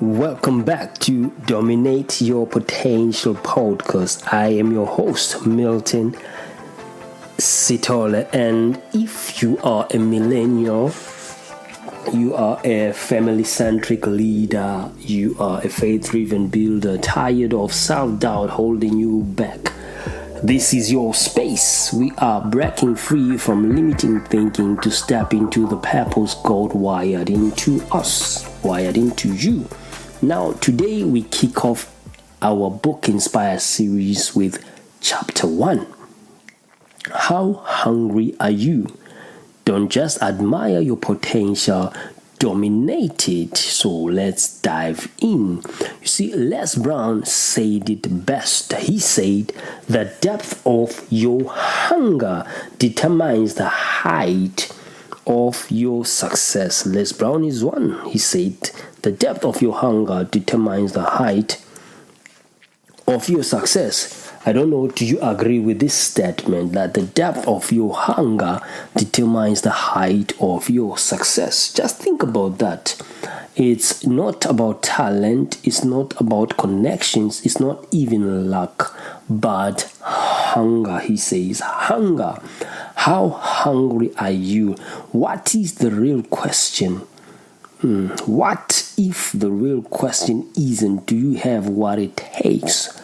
Welcome back to Dominate Your Potential podcast. I am your host, Milton Sithole, and if you are a millennial, you are a family-centric leader, you are a faith-driven builder, tired of self-doubt holding you back, this is your space. We are breaking free from limiting thinking to step into the purpose God wired into us, wired into you. Now, today we kick off our book inspired series with chapter 1. How hungry are you? Don't just admire your potential, dominate it. So let's dive in. You see, Les Brown said it best. He said, the depth of your hunger determines the height of your success. Les Brown is one. He said, the depth of your hunger determines the height of your success. I don't know, do you agree with this statement that the depth of your hunger determines the height of your success? Just think about that. It's not about talent, it's not about connections, it's not even luck, but hunger, he says. Hunger. How hungry are you? What is the real question? What if the real question isn't do you have what it takes,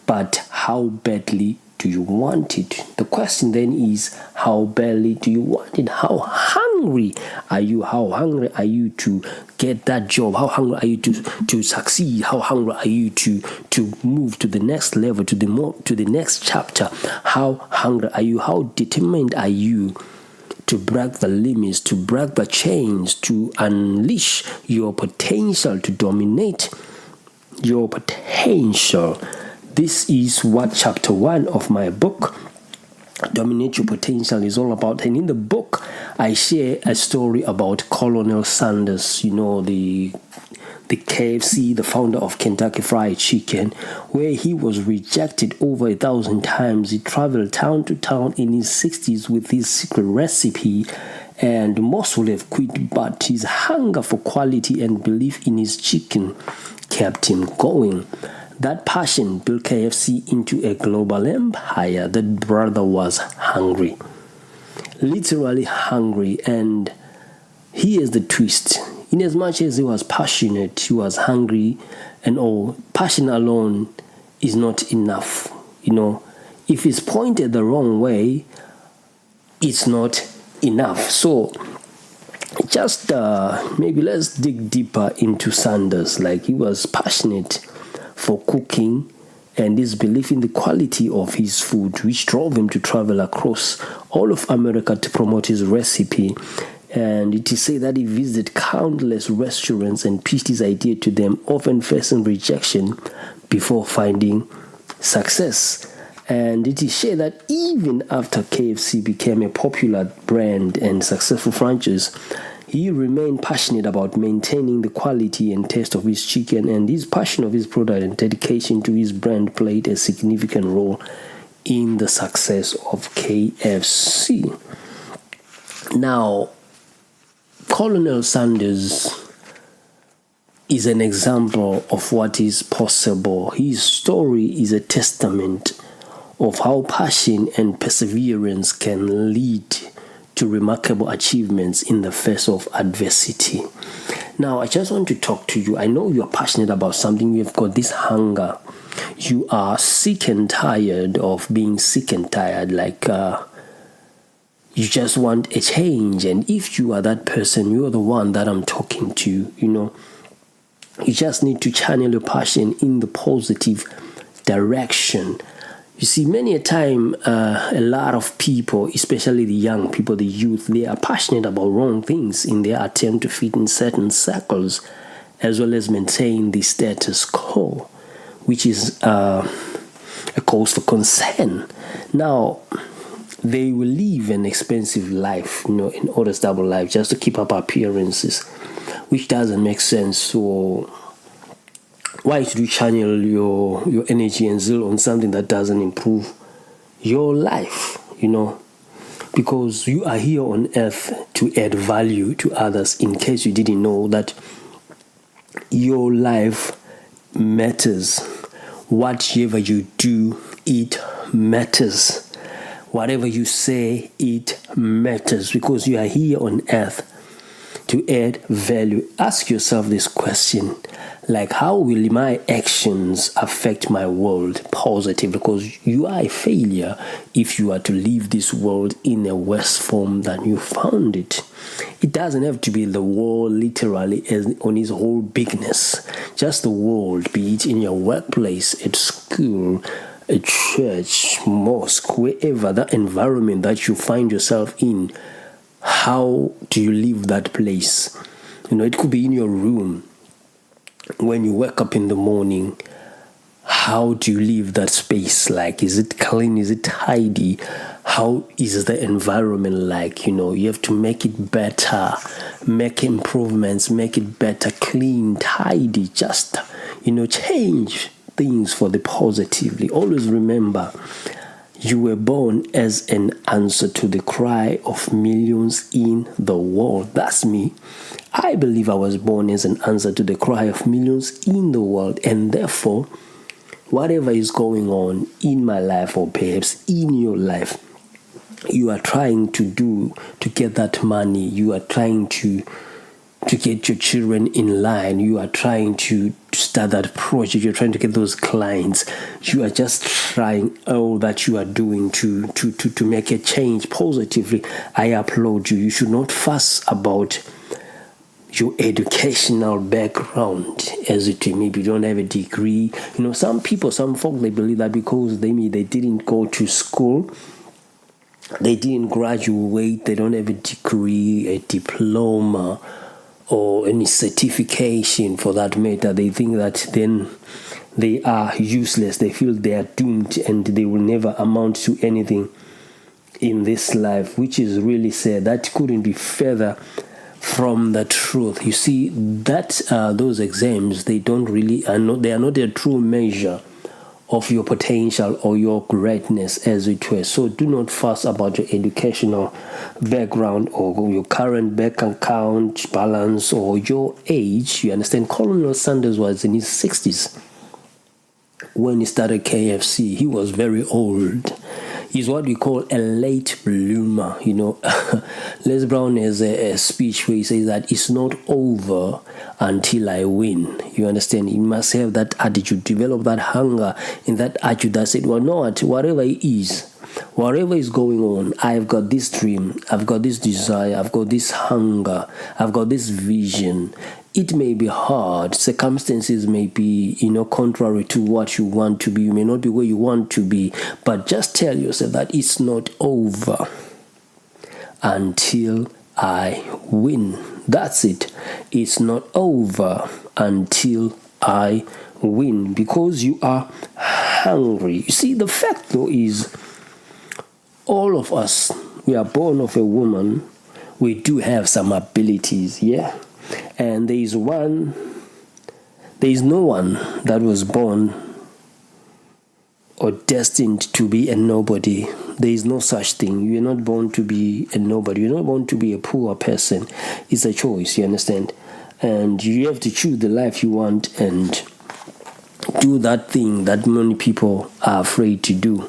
but how badly do you want it? The question then is, how badly do you want it? How hungry are you? How hungry are you to get that job? How hungry are you to succeed? How hungry are you to move to the next level, to the next chapter? How hungry are you? How determined are you to break the limits, to break the chains, to unleash your potential, to dominate your potential? This is what chapter 1 of my book, Dominate Your Potential, is all about. And in the book, I share a story about Colonel Sanders, the KFC, the founder of Kentucky Fried Chicken, where he was rejected over 1,000 times. He traveled town to town in his 60s with his secret recipe, and most would have quit, but his hunger for quality and belief in his chicken kept him going. That passion built KFC into a global empire. That brother was hungry, literally hungry, and here's the twist. In as much as he was passionate, he was hungry, and all, passion alone is not enough. If it's pointed the wrong way, it's not enough. So just maybe let's dig deeper into Sanders. Like, he was passionate for cooking, and his belief in the quality of his food, which drove him to travel across all of America to promote his recipe. And it is said that he visited countless restaurants and pitched his idea to them, often facing rejection before finding success. And it is said that even after KFC became a popular brand and successful franchise, he remained passionate about maintaining the quality and taste of his chicken, and his passion of his product and dedication to his brand played a significant role in the success of KFC. Now, Colonel Sanders is an example of what is possible. His story is a testament of how passion and perseverance can lead to remarkable achievements in the face of adversity. Now, I just want to talk to you. I know you are passionate about something. You've got this hunger. You are sick and tired of being sick and tired. You just want a change. And if you are that person, you are the one that I'm talking to. You just need to channel your passion in the positive direction. You see, many a time, a lot of people, especially the young people, the youth, they are passionate about wrong things in their attempt to fit in certain circles, as well as maintain the status quo, which is a cause for concern. Now, they will live an expensive life, in order's double life, just to keep up appearances, which doesn't make sense. So why should you channel your energy and zeal on something that doesn't improve your life, Because you are here on earth to add value to others. In case you didn't know that your life matters. Whatever you do, it matters. Whatever you say, it matters, because you are here on earth to add value. Ask yourself this question, like, how will my actions affect my world positively? Because you are a failure if you are to leave this world in a worse form than you found it. It doesn't have to be the world literally as on its whole bigness. Just the world, be it in your workplace, at school, a church, mosque, wherever, that environment that you find yourself in. How do you leave that place? It could be in your room. When you wake up in the morning, how do you leave that space? Like, is it clean? Is it tidy? How is the environment like? You have to make it better, make improvements, make it better, clean, tidy, just, change things for the positively. Always remember, you were born as an answer to the cry of millions in the world. That's me. I believe I was born as an answer to the cry of millions in the world, and therefore, whatever is going on in my life, or perhaps in your life, you are trying to do to get that money. You are trying to get your children in line. You are trying to start that project. You're trying to get those clients. You are just trying all that you are doing to make a change positively. I applaud you. You should not fuss about your educational background, as it maybe you don't have a degree. Some folk, they believe that because they didn't go to school, they didn't graduate, they don't have a degree, a diploma, or any certification for that matter, they think that then they are useless. They feel they are doomed and they will never amount to anything in this life, which is really sad. That couldn't be further from the truth. You see, that those exams, they are not a true measure of your potential or your greatness, as it were. So do not fuss about your educational background or your current bank account balance or your age. You understand, Colonel Sanders was in his 60s when he started KFC. He was very old. He's what we call a late bloomer. Les Brown has a speech where he says that it's not over until I win. You understand? You must have that attitude, develop that hunger in that attitude that said, well, not whatever it is, whatever is going on, I've got this dream, I've got this desire, I've got this hunger, I've got this vision. It may be hard, circumstances may be, contrary to what you want to be. You may not be where you want to be, but just tell yourself that it's not over until I win. That's it. It's not over until I win, because you are hungry. You see, the fact though is, all of us, we are born of a woman. We do have some abilities, yeah? And there is no one that was born or destined to be a nobody. There is no such thing. You are not born to be a nobody. You're not born to be a poor person. It's a choice, you understand? And you have to choose the life you want and do that thing that many people are afraid to do.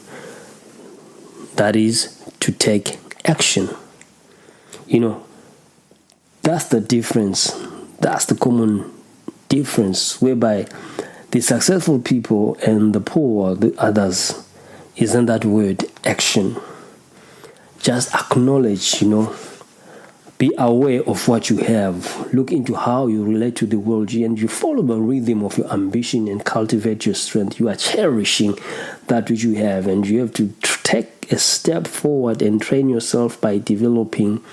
That is to take action. That's the difference. That's the common difference, whereby the successful people and the poor, the others, isn't that word action. Just acknowledge, be aware of what you have. Look into how you relate to the world, and you follow the rhythm of your ambition and cultivate your strength. You are cherishing that which you have, and you have to take a step forward and train yourself by developing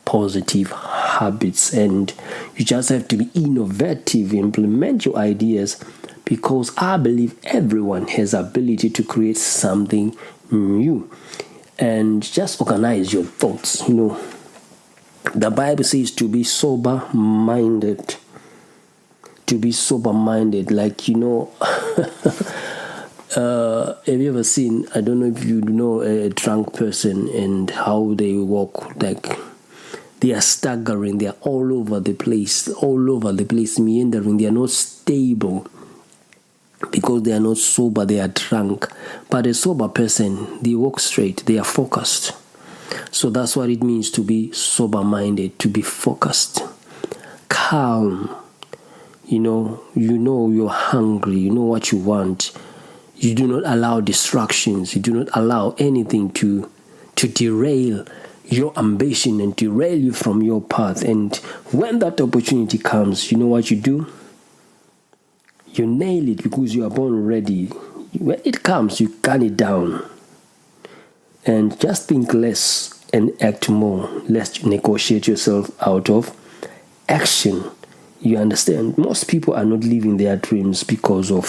positive habits. And you just have to be innovative, implement your ideas, because I believe everyone has ability to create something new. And just organize your thoughts. The Bible says to be sober-minded. To be sober-minded, like, have you ever seen, I don't know if you know a drunk person and how they walk, like They are staggering. They are all over the place, meandering. They are not stable because they are not sober. They are drunk. But a sober person, they walk straight. They are focused. So that's what it means to be sober-minded, to be focused, calm. You know you're hungry. You know what you want. You do not allow distractions. You do not allow anything to derail your ambition and derail you from your path. And when that opportunity comes, you know what you do? You nail it because you are born ready. When it comes, you gun it down. And just think less and act more. Let's negotiate yourself out of action. You understand? Most people are not living their dreams because of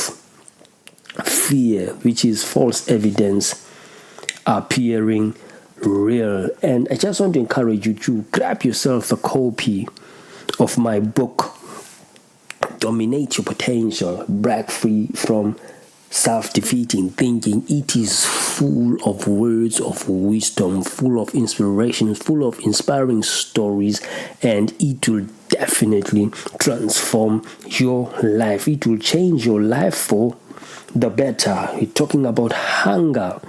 fear, which is false evidence appearing real. And I just want to encourage you to grab yourself a copy of my book, Dominate Your Potential, Break Free from Self-Defeating Thinking. It is full of words of wisdom, full of inspiration, full of inspiring stories, and it will definitely transform your life. It will change your life for the better. We're talking about hunger.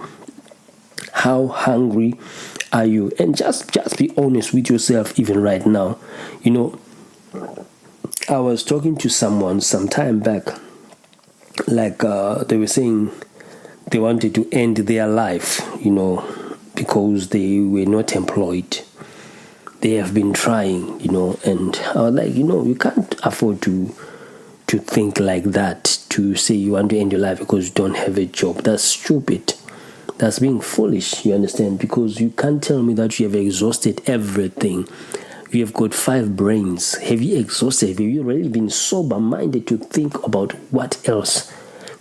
How hungry are you? And just be honest with yourself even right now. You know, I was talking to someone some time back, like they were saying they wanted to end their life, you know, because they were not employed. They have been trying, you know, and I was like, you know, you can't afford to think like that, to say you want to end your life because you don't have a job. That's stupid. That's being foolish, you understand? Because you can't tell me that you have exhausted everything. You have got 5 brains. Have you exhausted? Have you really been sober-minded to think about what else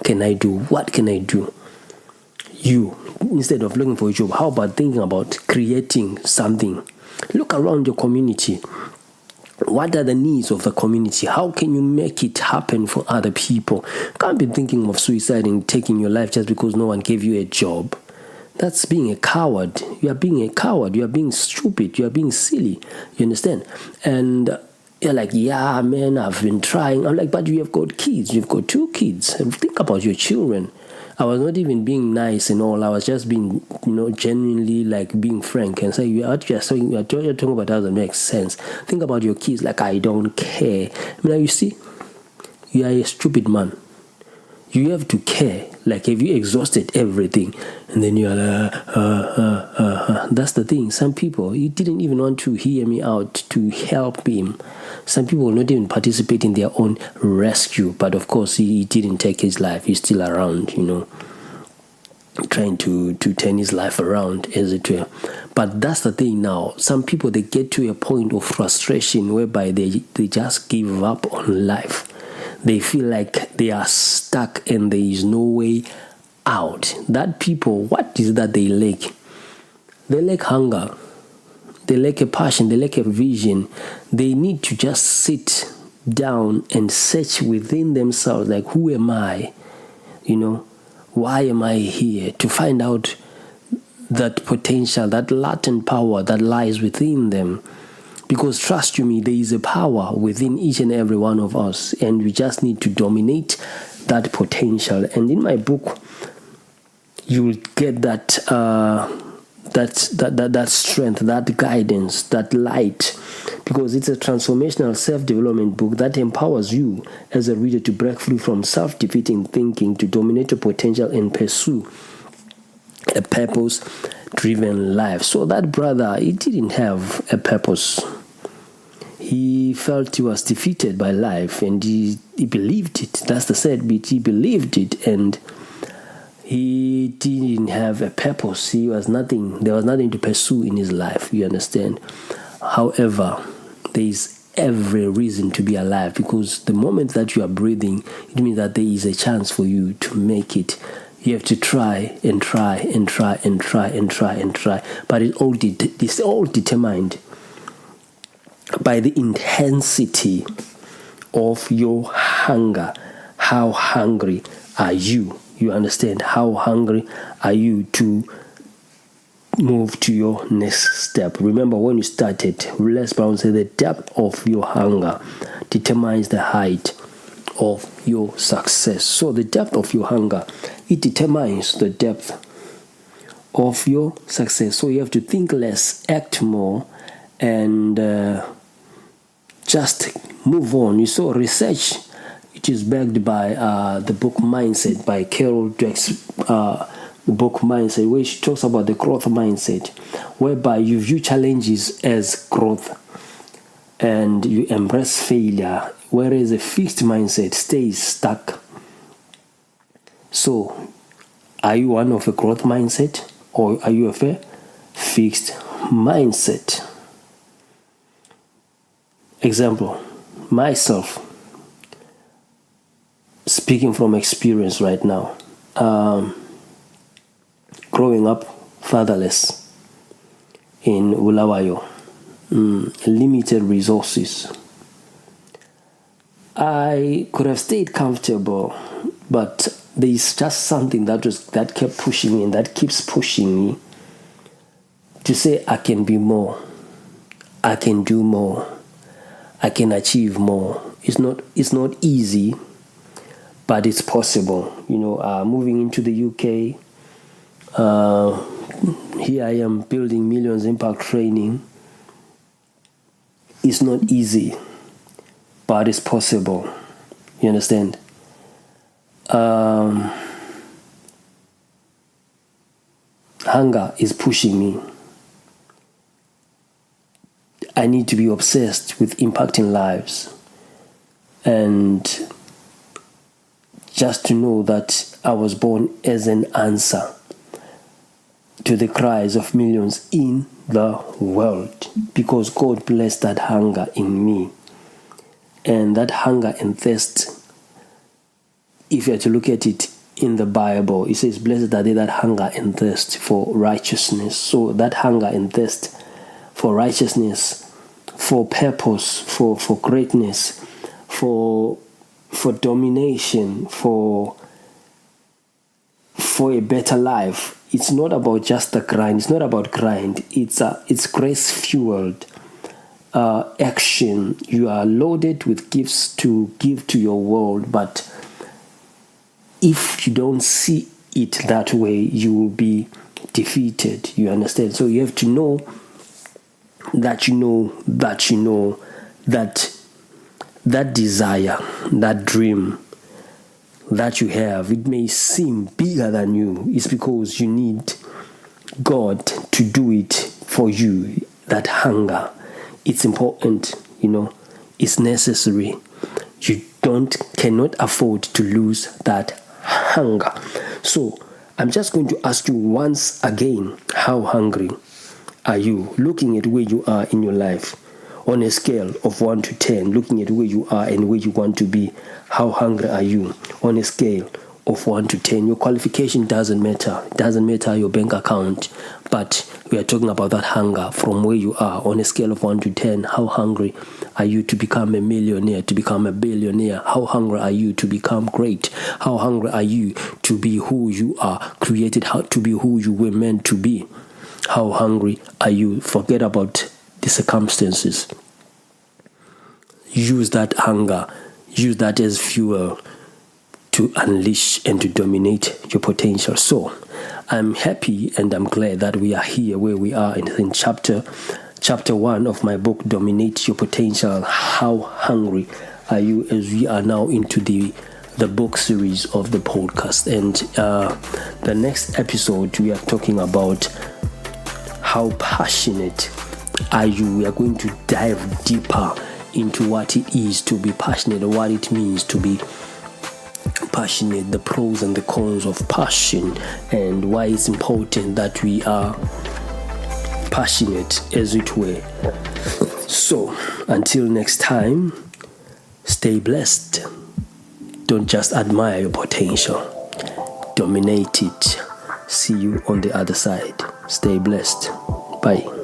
can I do? What can I do? You, instead of looking for a job, how about thinking about creating something? Look around your community. What are the needs of the community? How can you make it happen for other people? You can't be thinking of suicide and taking your life just because no one gave you a job. That's being a coward. You are being a coward. You are being stupid. You are being silly. You understand? And you're like, yeah, man, I've been trying. I'm like, but you have got kids. You've got 2 kids. And think about your children. I was not even being nice and all. I was just being, you know, genuinely like being frank and saying, you're talking about doesn't make sense. Think about your kids. Like, I don't care. I mean, you see, you are a stupid man. You have to care. Like, have you exhausted everything? And then you're like, That's the thing. Some people, he didn't even want to hear me out to help him. Some people will not even participate in their own rescue. But of course, he didn't take his life. He's still around, you know, trying to turn his life around, as it were. But that's the thing now. Some people, they get to a point of frustration whereby they just give up on life. They feel like they are stuck and there is no way out. That people, what is that they lack? They lack hunger. They lack a passion. They lack a vision. They need to just sit down and search within themselves, like, who am I? You know, why am I here? To find out that potential, that latent power that lies within them. Because trust you me, there is a power within each and every one of us, and we just need to dominate that potential. And in my book, you will get that strength, that guidance, that light, because it's a transformational self-development book that empowers you as a reader to break free from self-defeating thinking, to dominate your potential and pursue a purpose-driven life. So that brother, he didn't have a purpose. He felt he was defeated by life, and he believed it. That's the sad bit. He believed it, and he didn't have a purpose. There was nothing to pursue in his life, you understand? However, there is every reason to be alive, because the moment that you are breathing, it means that there is a chance for you to make it. You have to try and try and try and try and try and try. But it's all determined by the intensity of your hunger. How hungry are you? You understand? How hungry are you to move to your next step. Remember when you started, Les Brown said the depth of your hunger determines the height of your success. So the depth of your hunger, it determines the depth of your success. So you have to think less, act more, and just move on. You saw research, it is backed by the book Mindset by Carol Dweck's the book Mindset, where she talks about the growth mindset, whereby you view challenges as growth and you embrace failure, whereas a fixed mindset stays stuck. So, are you one of a growth mindset or are you of a fixed mindset? Example, myself, speaking from experience right now, growing up fatherless in Bulawayo, limited resources. I could have stayed comfortable, but there is just something that kept pushing me and that keeps pushing me to say I can be more, I can do more, I can achieve more. It's not easy, but it's possible. Moving into the UK, here I am building Millions Impact Training. It's not easy, but it's possible. You understand? Hunger is pushing me. I need to be obsessed with impacting lives, and just to know that I was born as an answer to the cries of millions in the world, because God blessed that hunger in me. And that hunger and thirst, if you are to look at it in the Bible, it says, blessed are they that hunger and thirst for righteousness. So that hunger and thirst for righteousness, for purpose, for greatness, for domination, for a better life. It's not about just the grind. It's not about grind. It's grace-fueled action. You are loaded with gifts to give to your world, but if you don't see it that way, you will be defeated. You understand? So you have to know that that desire, that dream that you have, it may seem bigger than you. It's because you need God to do it for you. That hunger, it's important, it's necessary. You cannot afford to lose that hunger. So I'm just going to ask you once again, how hungry are you? Looking at where you are in your life, on a scale of 1 to 10, looking at where you are and where you want to be, how hungry are you? On a scale of 1 to 10, your qualification doesn't matter. It doesn't matter your bank account, but we are talking about that hunger from where you are. On a scale of 1 to 10, how hungry are you to become a millionaire, to become a billionaire? How hungry are you to become great? How hungry are you to be who you are created, to be who you were meant to be? How hungry are you? Forget about the circumstances. Use that hunger, use that as fuel to unleash and to dominate your potential. So I'm happy and I'm glad that we are here where we are in chapter 1 of my book, Dominate Your Potential. How hungry are you? As we are now into the book series of the podcast, and the next episode we are talking about how passionate are you. We are going to dive deeper into what it is to be passionate, or what it means to be passionate, the pros and the cons of passion, and why it's important that we are passionate, as it were. So until next time, stay blessed. Don't just admire your potential, dominate it. See you on the other side. Stay blessed. Bye.